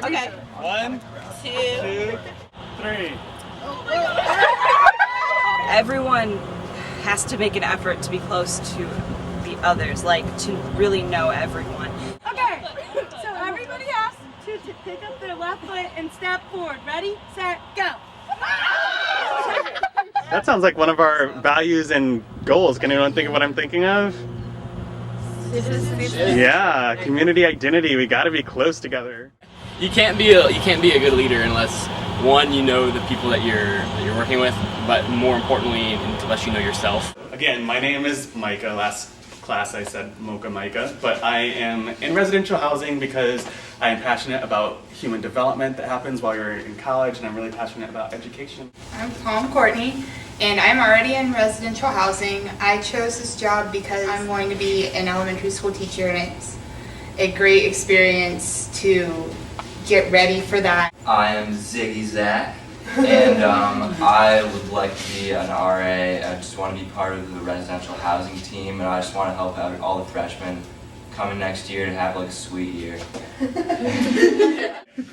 Okay. 1, 2, 3. Everyone has to make an effort to be close to the others, like to really know everyone. Okay, so everybody has to pick up their left foot and step forward. Ready, set, go. That sounds like one of our values and goals. Can anyone think of what I'm thinking of? Yeah, community identity. We got to be close together. You can't be a good leader unless, one, you know the people that you're working with, but more importantly, unless you know yourself. Again, my name is Micah. Last class I said Mocha Micah, but I am in residential housing because I am passionate about human development that happens while you're in college, and I'm really passionate about education. I'm Palm Courtney, and I'm already in residential housing. I chose this job because I'm going to be an elementary school teacher, and it's a great experience to get ready for that. I am Ziggy Zach, and I would like to be an RA. I just want to be part of the residential housing team, and I just want to help out all the freshmen coming next year to have like a sweet year.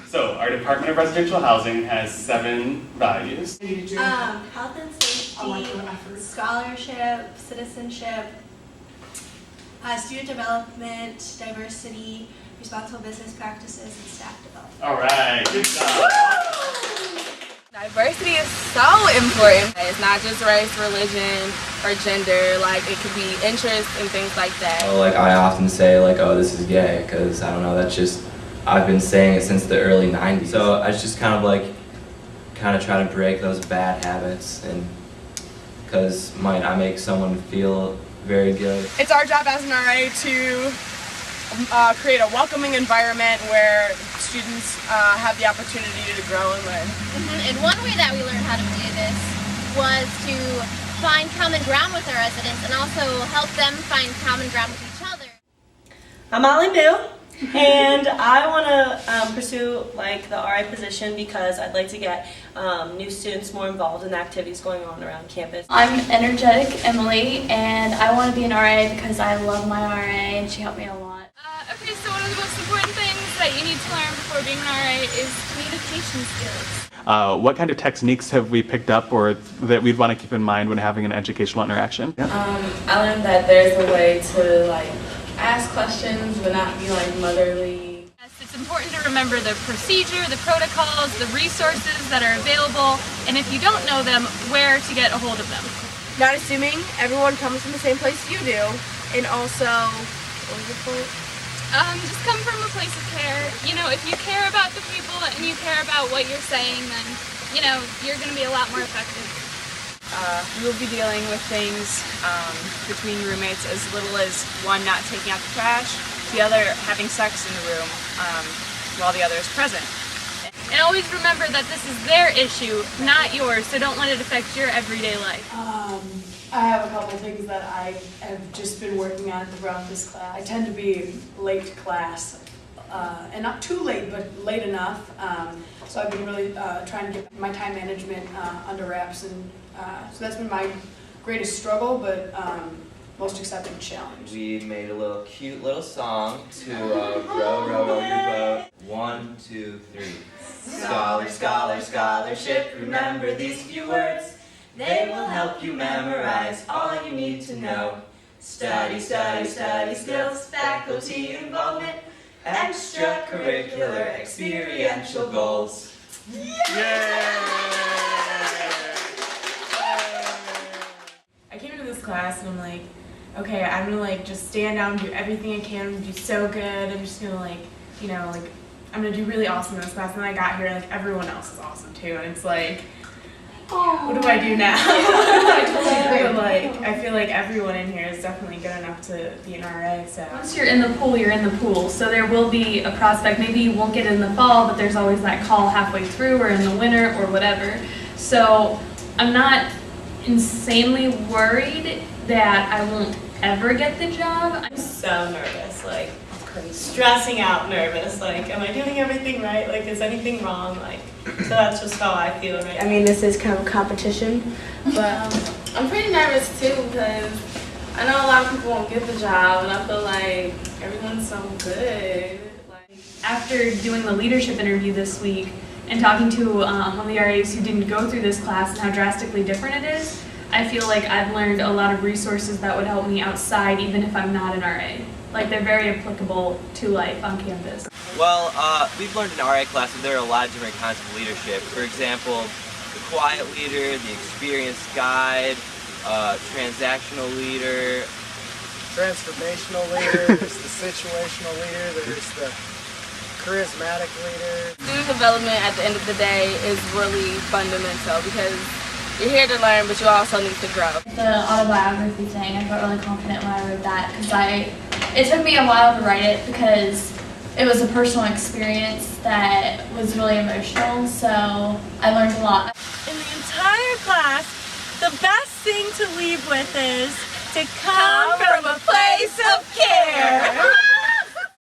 So, our Department of Residential Housing has 7 values. Health and safety, scholarship, citizenship, student development, diversity, responsible business practices, and staff development. All right, good job. Diversity is so important. It's not just race, religion, or gender. Like, it could be interests and things like that. So, like, I often say, like, oh, this is gay, because I don't know, that's just, I've been saying it since the early 90s. So I just kind of try to break those bad habits, and because I make someone feel very good. It's our job as an RA to create a welcoming environment where students have the opportunity to grow and learn. And one way that we learned how to do this was to find common ground with our residents and also help them find common ground with each other. I'm Molly Bill, and I want to pursue like the RA position because I'd like to get new students more involved in the activities going on around campus. I'm energetic Emily, and I want to be an RA because I love my RA and she helped me a lot. Okay, so one of the most important things that you need to learn before being an RA is communication skills. What kind of techniques have we picked up or that we'd want to keep in mind when having an educational interaction? I learned that there's a way to like ask questions but not be like motherly. Yes, it's important to remember the procedure, the protocols, the resources that are available, and if you don't know them, where to get a hold of them. Not assuming everyone comes from the same place you do, and also, what was the point? Just come from a place of care. You know, if you care about the people and you care about what you're saying, then, you know, you're going to be a lot more effective. You will be dealing with things between roommates as little as one not taking out the trash, the other having sex in the room while the other is present. And always remember that this is their issue, not yours, so don't let it affect your everyday life. I have a couple things that I have just been working on throughout this class. I tend to be late to class, and not too late, but late enough. So I've been really trying to get my time management under wraps, and so that's been my greatest struggle, but most exciting challenge. We made a little cute little song to row, row, row your boat. 1, 2, 3. Scholar, scholar, scholarship, remember these few words. They will help you memorize all you need to know. Study, study, study skills, faculty involvement, extracurricular, experiential goals. I came into this class and I'm like, okay, I'm gonna like just stand down and do everything I can, do so good. I'm just gonna like, you know, like I'm gonna do really awesome in this class. And then I got here, like everyone else is awesome too, and it's like, what do I do now? But like, I feel like everyone in here is definitely good enough to be an RA. So Once you're in the pool, you're in the pool. So there will be a prospect. Maybe you won't get it in the fall, but there's always that call halfway through or in the winter or whatever. So I'm not insanely worried that I won't ever get the job. I'm so nervous, like stressing out nervous, like am I doing everything right, like is anything wrong, like so that's just how I feel right now. I mean, this is kind of a competition, but I'm pretty nervous too because I know a lot of people won't get the job, and I feel like everyone's so good. Like, After doing the leadership interview this week and talking to one of the RAs who didn't go through this class and how drastically different it is, I feel like I've learned a lot of resources that would help me outside even if I'm not an RA. Like, they're very applicable to life on campus. Well, we've learned in RA class that there are a lot of different kinds of leadership. For example, the quiet leader, the experienced guide, transactional leader, transformational leader, there's the situational leader, there's the charismatic leader. Student development at the end of the day is really fundamental because you're here to learn, but you also need to grow. The autobiography thing, I felt really confident when I wrote that because it took me a while to write it because it was a personal experience that was really emotional, so I learned a lot. In the entire class, the best thing to leave with is to come from a place of care.